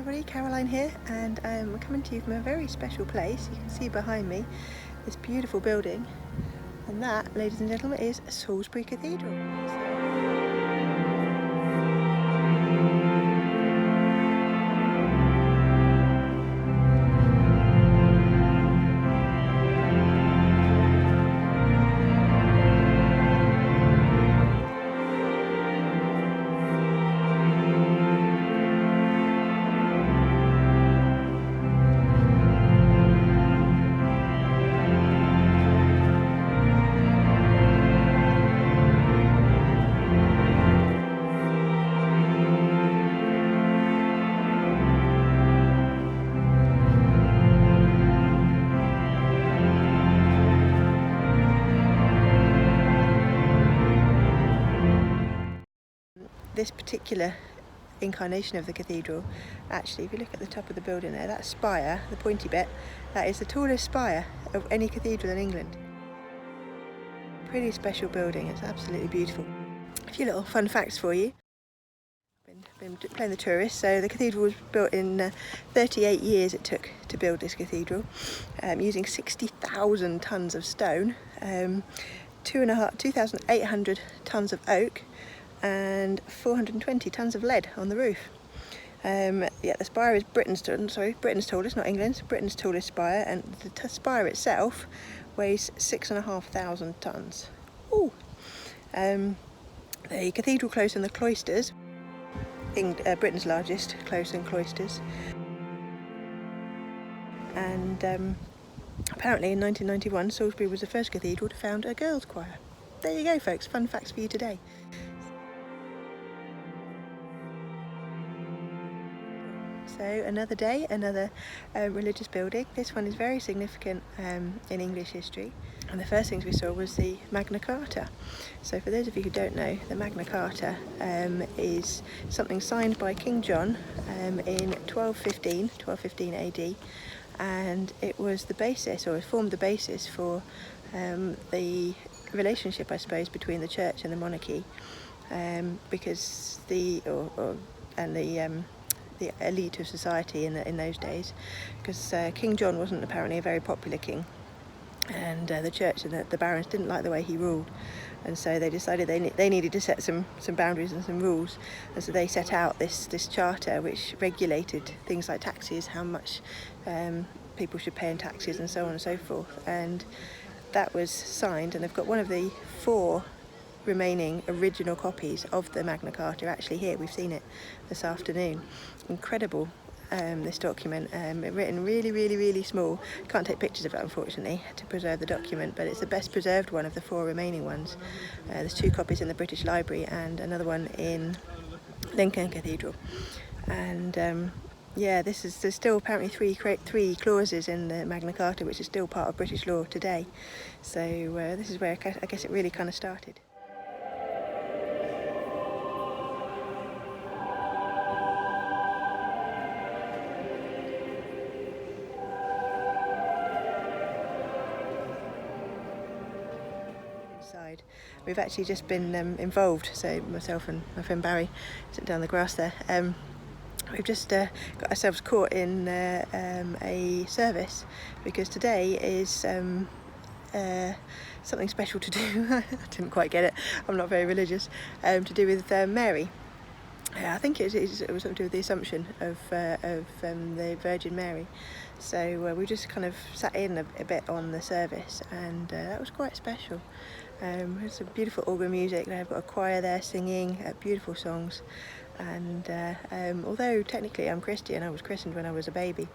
everybody, Caroline here, and I'm coming to you from a very special place. You can see behind me this beautiful building, and that, ladies and gentlemen, is Salisbury Cathedral. This particular incarnation of the cathedral, actually, if you look at the top of the building there, that spire, the pointy bit, that is the tallest spire of any cathedral in England. Pretty special building, it's absolutely beautiful. A few little fun facts for you. Been playing the tourist. So the cathedral was built in 38 years it took to build this cathedral, using 60,000 tonnes of stone, 2,800 tonnes of oak, and 420 tonnes of lead on the roof. The spire is Britain's tallest, not England's, Britain's tallest spire, and the spire itself weighs 6,500 tonnes. Ooh. The cathedral close and the cloisters, Britain's largest close and cloisters, and apparently in 1991 Salisbury was the first cathedral to found a girls' choir. There you go, folks, fun facts for you today. So another day, another religious building. This one is very significant in English history, and the first things we saw was the Magna Carta. So for those of you who don't know, the Magna Carta is something signed by King John in 1215 AD, and it was the basis, or it formed the basis for the relationship, I suppose, between the church and the monarchy, because the elite of society in those days, because King John wasn't apparently a very popular king, and the church and the barons didn't like the way he ruled, and so they decided they needed to set some boundaries and some rules, and so they set out this charter which regulated things like taxes, how much people should pay in taxes, and so on and so forth. And that was signed, and they've got one of the 4 remaining original copies of the Magna Carta actually here. We've seen it this afternoon. Incredible, this document, written really small. Can't take pictures of it, unfortunately, to preserve the document, but it's the best preserved one of the 4 remaining ones. There's 2 copies in the British Library and another one in Lincoln Cathedral. And there's still apparently 3 clauses in the Magna Carta which is still part of British law today. So this is where I guess it really kind of started. We've actually just been involved, so myself and my friend Barry sitting down the grass there, we've just got ourselves caught in a service, because today is something special to do. I didn't quite get it, I'm not very religious, to do with Mary. I think it was something to do with the Assumption of the Virgin Mary. So we just kind of sat in a bit on the service, and that was quite special. There's some beautiful organ music. I've got a choir there singing beautiful songs, and although technically I'm Christian, I was christened when I was a baby,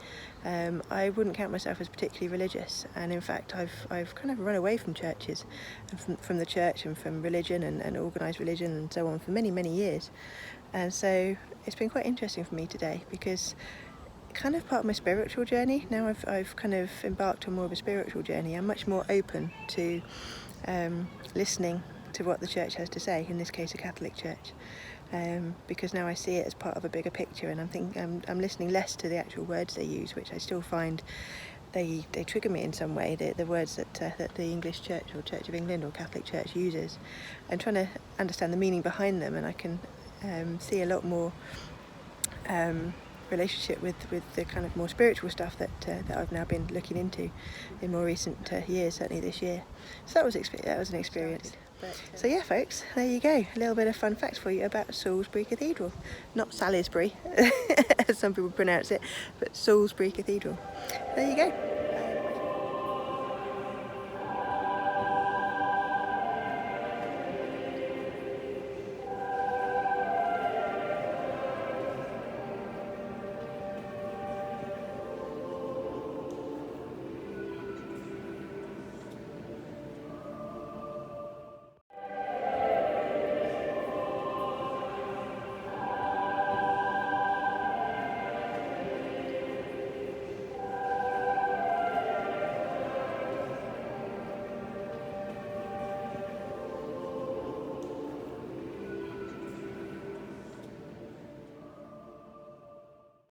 I wouldn't count myself as particularly religious, and in fact I've kind of run away from churches and from the church and from religion and organised religion and so on for many years. And so it's been quite interesting for me today, because kind of part of my spiritual journey. Now I've kind of embarked on more of a spiritual journey. I'm much more open to listening to what the church has to say, in this case a Catholic church, because now I see it as part of a bigger picture, and I'm listening less to the actual words they use, which I still find they trigger me in some way, the words that the English Church or Church of England or Catholic Church uses. I'm trying to understand the meaning behind them, and I can see a lot more relationship with the kind of more spiritual stuff that I've now been looking into in more recent years, certainly this year. So that was an experience. So yeah, folks, there you go. A little bit of fun facts for you about Salisbury Cathedral. Not Salisbury, as some people pronounce it, but Salisbury Cathedral. There you go.